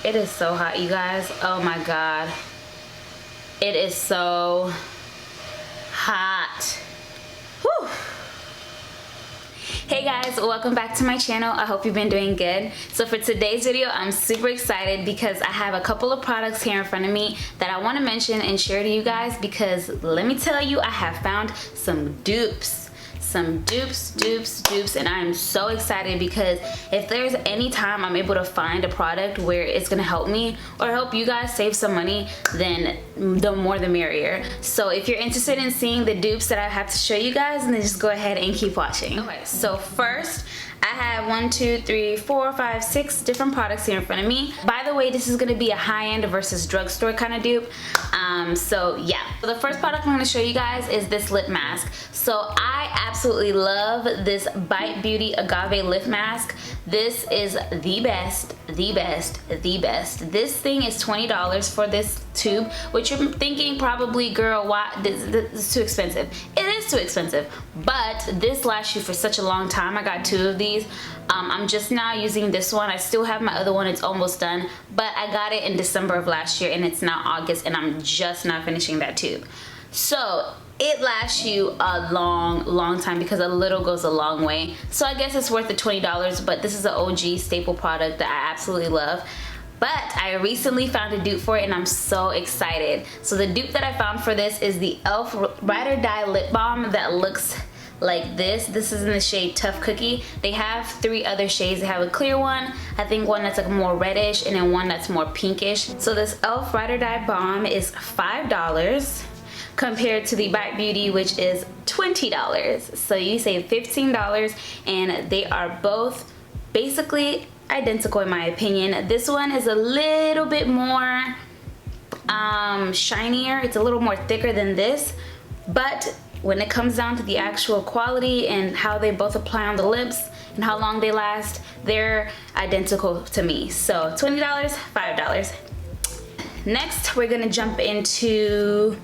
It is so hot, you guys. Oh my god. It is so hot. Whew. Hey guys, welcome back to my channel. I hope you've been doing good. So for today's video, I'm super excited because I have a couple of products here in front of me that I want to mention and share to you guys, because let me tell you, I have found some dupes. Some dupes, and I'm so excited because if there's any time I'm able to find a product where it's gonna help me or help you guys save some money, then the more the merrier. So if you're interested in seeing the dupes that I have to show you guys, then just go ahead and keep watching. Okay, so first I have 1, 2, 3, 4, 5, 6 different products here in front of me. By the way, this is gonna be a high-end versus drugstore kind of dupe. So yeah. So the first product I'm gonna show you guys is this lip mask. So I absolutely love this Bite Beauty Agave lip mask. This is the best. This thing is $20 for this tube, which you're thinking probably, girl, why? This is too expensive. It is too expensive, but this lasts you for such a long time. I got 2 of these. I'm just now using this one. I still have my other one. It's almost done, but I got it in December of last year and it's now August and I'm just not finishing that tube. So it lasts you a long time because a little goes a long way. So I guess it's worth the $20, but this is an OG staple product that I absolutely love. But I recently found a dupe for it and I'm so excited. So the dupe that I found for this is the e.l.f. Ride or Die Lip Balm that looks like this. This is in the shade Tough Cookie. They have 3 other shades. They have a clear one, I think one that's like more reddish, and then one that's more pinkish. So this e.l.f. Ride or Die Balm is $5 compared to the Bite Beauty, which is $20. So you save $15 and they are both basically identical in my opinion. This one is a little bit more shinier. It's a little more thicker than this, but when it comes down to the actual quality and how they both apply on the lips and how long they last, they're identical to me. So $20, $5. Next, we're gonna jump into,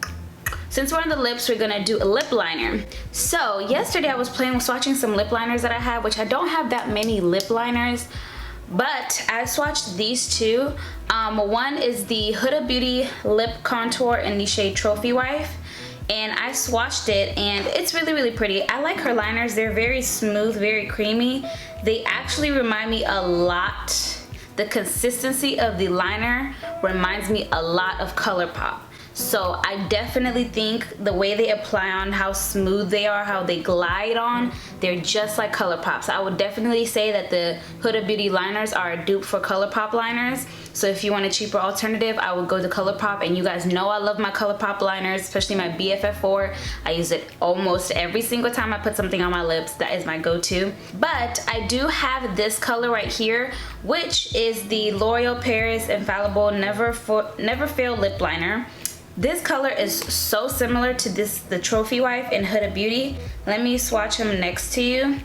since we're on the lips, we're gonna do a lip liner. So yesterday I was swatching some lip liners that I have, which I don't have that many lip liners, but I swatched these 2. One is the Huda Beauty Lip Contour in the shade Trophy Wife, and I swatched it and it's really pretty. I like her liners. They're very smooth, very creamy. They actually remind me a lot, the consistency of the liner reminds me a lot of ColourPop. So I definitely think the way they apply on, how smooth they are, how they glide on, they're just like ColourPop. So I would definitely say that the Huda Beauty liners are a dupe for ColourPop liners. So if you want a cheaper alternative, I would go to ColourPop, and you guys know I love my ColourPop liners, especially my BFF4. I use it almost every single time I put something on my lips. That is my go-to. But I do have this color right here, which is the L'Oreal Paris Infallible Never Fail Lip Liner. This color is so similar to the Trophy Wife in Huda Beauty. Let me swatch them next to you.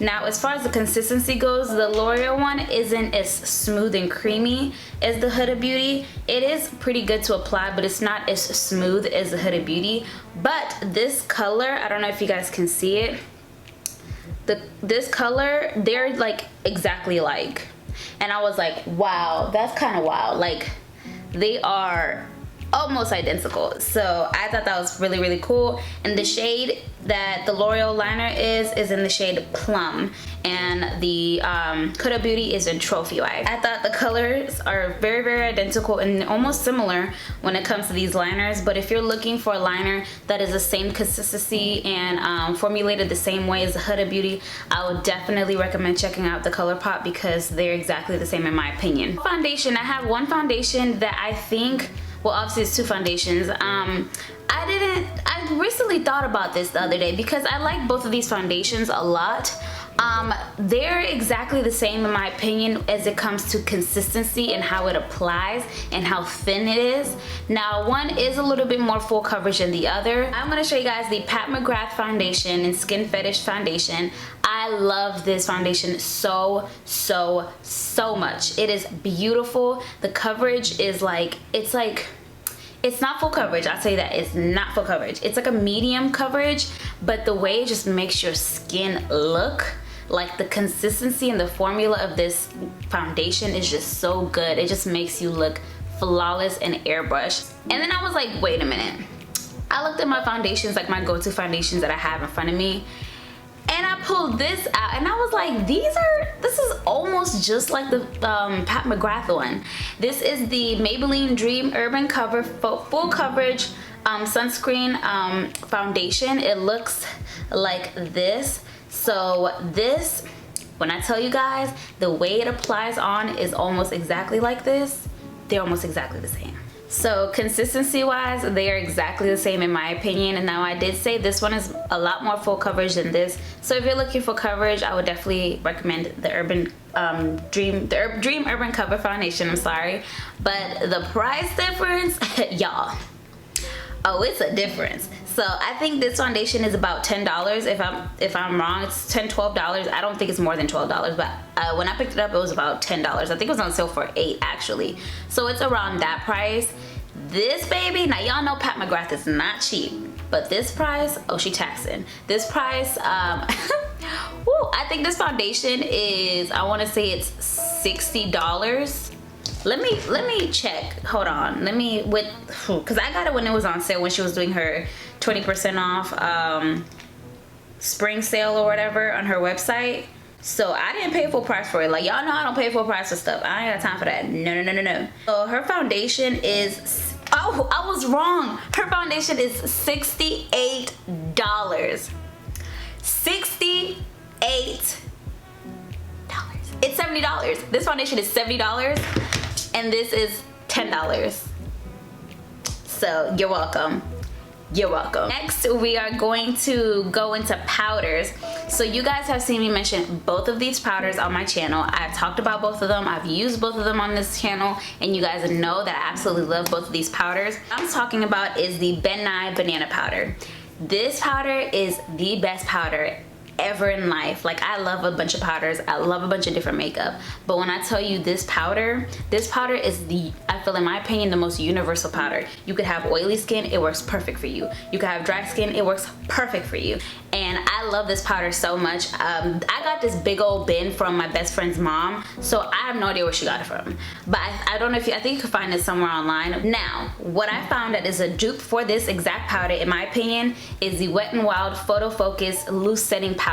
Now, as far as the consistency goes, the L'Oreal one isn't as smooth and creamy as the Huda Beauty. It is pretty good to apply, but it's not as smooth as the Huda Beauty. But this color, I don't know if you guys can see it. This color, they're like exactly like. And I was like, wow, that's kind of wild. Like, they are almost identical. So I thought that was really cool. And the shade that the L'Oreal liner is in the shade Plum, and the Huda Beauty is in Trophy Wife. I thought the colors are very identical and almost similar when it comes to these liners, but if you're looking for a liner that is the same consistency and formulated the same way as the Huda Beauty, I would definitely recommend checking out the ColourPop because they're exactly the same in my opinion. Foundation, I have one foundation that I think, well, obviously it's 2 foundations. I recently thought about this the other day because I like both of these foundations a lot. They're exactly the same in my opinion as it comes to consistency and how it applies and how thin it is. Now, one is a little bit more full coverage than the other. I'm going to show you guys the Mcgrath foundation and Skin Fetish foundation. I love this foundation so much. It is beautiful. The coverage is like, it's not full coverage. I'll tell you that. It's not full coverage. It's like a medium coverage, but the way it just makes your skin look Like the consistency and the formula of this foundation is just so good. It just makes you look flawless and airbrushed. And then I was like, wait a minute. I looked at my foundations, like my go-to foundations that I have in front of me, and I pulled this out and I was like, this is almost just like the Pat McGrath one. This is the Maybelline Dream Urban Cover Full Coverage Sunscreen Foundation. It looks like this. So this, when I tell you guys, the way it applies on is almost exactly like this. They're almost exactly the same. So consistency wise, they are exactly the same in my opinion. And now I did say this one is a lot more full coverage than this. So if you're looking for coverage, I would definitely recommend the Dream Urban Cover Foundation, I'm sorry. But the price difference, y'all, oh, it's a difference. So I think this foundation is about $10. If I'm wrong, it's $10-12. I don't think it's more than $12, but when I picked it up, it was about $10. I think it was on sale for $8 actually. So it's around that price. This baby, now y'all know Pat McGrath is not cheap, but this price, oh, she taxing. This price, woo, I think this foundation is, I want to say it's $60. Let me check. Hold on. Because I got it when it was on sale, when she was doing her 20% off spring sale or whatever on her website. So I didn't pay full price for it. Like, y'all know I don't pay full price for stuff. I ain't got time for that. No. So her foundation is, oh, I was wrong. Her foundation is $68. $68. It's $70. This foundation is $70 and this is $10. So you're welcome. You're welcome. Next, we are going to go into powders. So you guys have seen me mention both of these powders on my channel. I've talked about both of them. I've used both of them on this channel, and you guys know that I absolutely love both of these powders. What I'm talking about is the Ben Nye Banana Powder. This powder is the best powder ever in life. Like, I love a bunch of powders, I love a bunch of different makeup, but when I tell you this powder is the, I feel in my opinion, the most universal powder. You could have oily skin, it works perfect for you. You could have dry skin, it works perfect for you. And I love this powder so much. I got this big old bin from my best friend's mom, so I have no idea where she got it from, but I don't know if you, I think you can find it somewhere online. Now, what I found that is a dupe for this exact powder, in my opinion, is the Wet n Wild Photo Focus Loose Setting Powder.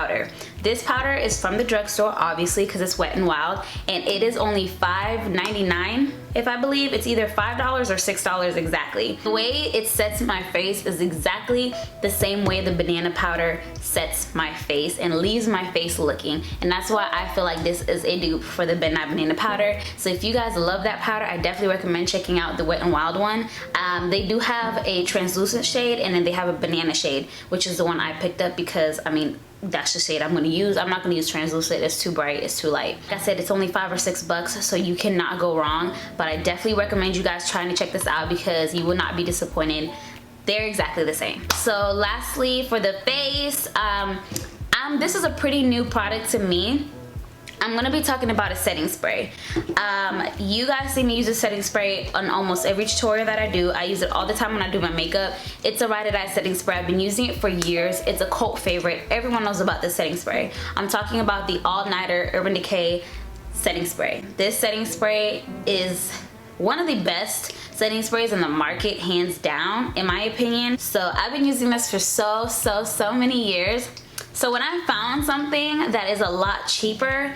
This powder is from the drugstore, obviously, because it's Wet n Wild, and it is only $5.99. If I believe it's either $5 or $6 exactly. The way it sets my face is exactly the same way the banana powder sets my face and leaves my face looking, and that's why I feel like this is a dupe for the Ben Nye Banana Powder. So if you guys love that powder, I definitely recommend checking out the Wet n Wild one. They do have a translucent shade, and then they have a banana shade, which is the one I picked up because, I mean, that's the shade I'm going to use. I'm not going to use translucent. It's too bright. It's too light. Like I said, it's only $5 or $6, so you cannot go wrong. But I definitely recommend you guys trying to check this out because you will not be disappointed. They're exactly the same. So lastly, for the face, this is a pretty new product to me. I'm gonna be talking about a setting spray. You guys see me use a setting spray on almost every tutorial that I do. I use it all the time when I do my makeup. It's a Ride or Die setting spray. I've been using it for years. It's a cult favorite. Everyone knows about this setting spray. I'm talking about the All Nighter Urban Decay setting spray. This setting spray is one of the best setting sprays in the market, hands down, in my opinion. So I've been using this for so many years. So when I found something that is a lot cheaper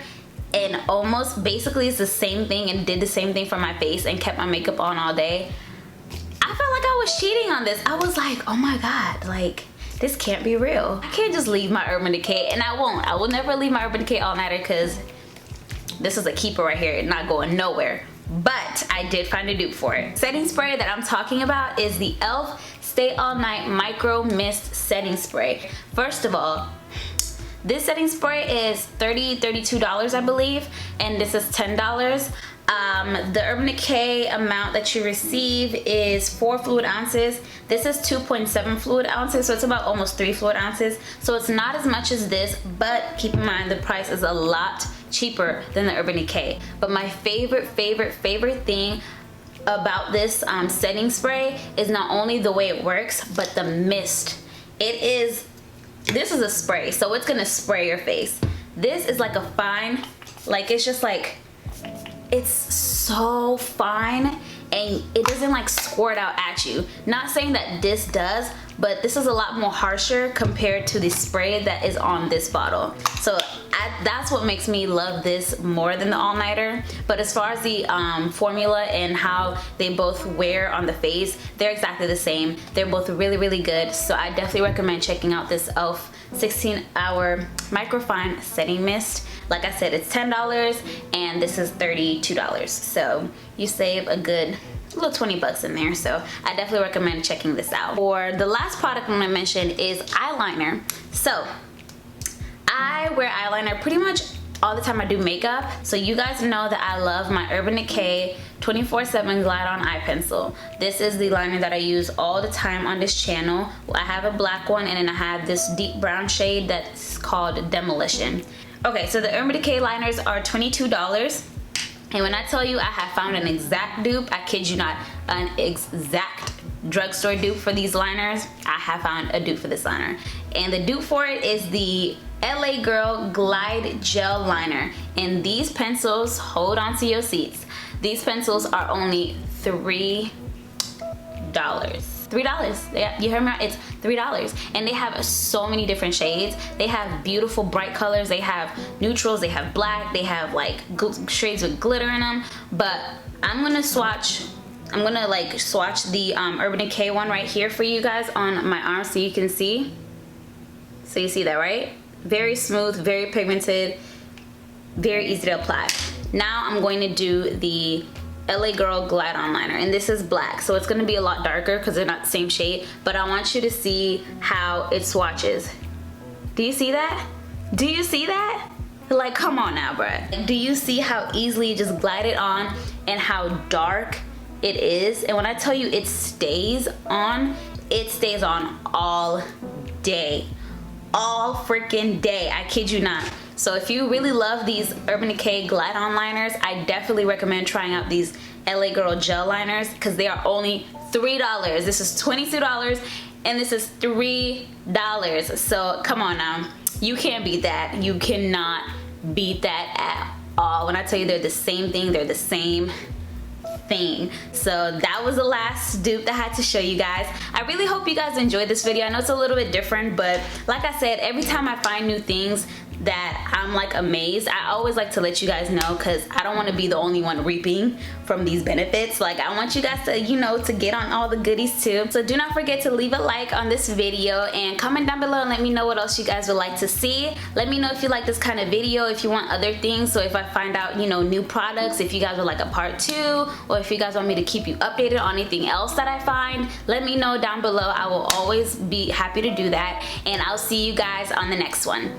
and almost basically it's the same thing and did the same thing for my face and kept my makeup on all day, I felt like I was cheating on this. I was like, oh my god, like, this can't be real. I can't just leave my Urban Decay, and I won't. I will never leave my Urban Decay All Nighter because this is a keeper right here. It's not going nowhere. But I did find a dupe for it. Setting spray that I'm talking about is the e.l.f. Stay All Night Micro Mist Setting Spray. First of all, this setting spray is $32, I believe, and this is $10. The Urban Decay amount that you receive is 4 fluid ounces. This is 2.7 fluid ounces, so it's about almost 3 fluid ounces. So it's not as much as this, but keep in mind the price is a lot cheaper than the Urban Decay. But my favorite thing about this setting spray is not only the way it works, but the mist. This is a spray, so it's gonna spray your face. This is like a fine, like it's just like, it's so fine and it doesn't like squirt out at you. Not saying that this does, but this is a lot more harsher compared to the spray that is on this bottle. So that's what makes me love this more than the all-nighter. But as far as the formula and how they both wear on the face, they're exactly the same. They're both really, really good. So I definitely recommend checking out this e.l.f. 16-hour microfine setting mist. Like I said, it's $10 and this is $32. So you save a good little 20 bucks in there. So I definitely recommend checking this out. For the last product I'm gonna mention is eyeliner. So I wear eyeliner pretty much all the time I do makeup. So you guys know that I love my Urban Decay 24/7 Glide On Eye Pencil. This is the liner that I use all the time on this channel. I have a black one and then I have this deep brown shade that's called Demolition. Okay, so the Urban Decay liners are $22. And when I tell you I have found an exact dupe, I kid you not, an exact drugstore dupe for these liners, I have found a dupe for this liner. And the dupe for it is the LA Girl Glide Gel Liner. And these pencils, hold on to your seats, these pencils are only $3. $3. Yeah, you heard me right, it's $3. And they have so many different shades. They have beautiful bright colors, they have neutrals, they have black, they have like shades with glitter in them. But I'm gonna swatch the Urban Decay one right here for you guys on my arm so you can see. So you see that, right? Very smooth, very pigmented, very easy to apply. Now I'm going to do the LA Girl Glide On Liner, and this is black, so it's going to be a lot darker because they're not the same shade, but I want you to see how it swatches. Do you see that? Do you see that? Like, come on now, bruh. Do you see how easily you just glide it on and how dark it is? And when I tell you it stays on all day. All freaking day, I kid you not. So if you really love these Urban Decay Glide On liners, I definitely recommend trying out these LA Girl gel liners because they are only $3. This is $22 and this is $3. So come on now, you can't beat that. You cannot beat that at all. When I tell you they're the same thing, they're the same thing. So that was the last dupe that I had to show you guys. I really hope you guys enjoyed this video. I know it's a little bit different, but like I said, every time I find new things that I'm like amazed, I always like to let you guys know because I don't want to be the only one reaping from these benefits. Like, I want you guys to, you know, to get on all the goodies too. So do not forget to leave a like on this video and comment down below and let me know what else you guys would like to see. Let me know if you like this kind of video, if you want other things. So if I find out, you know, new products, if you guys would like a part 2, or if you guys want me to keep you updated on anything else that I find, let me know down below. I will always be happy to do that, and I'll see you guys on the next one.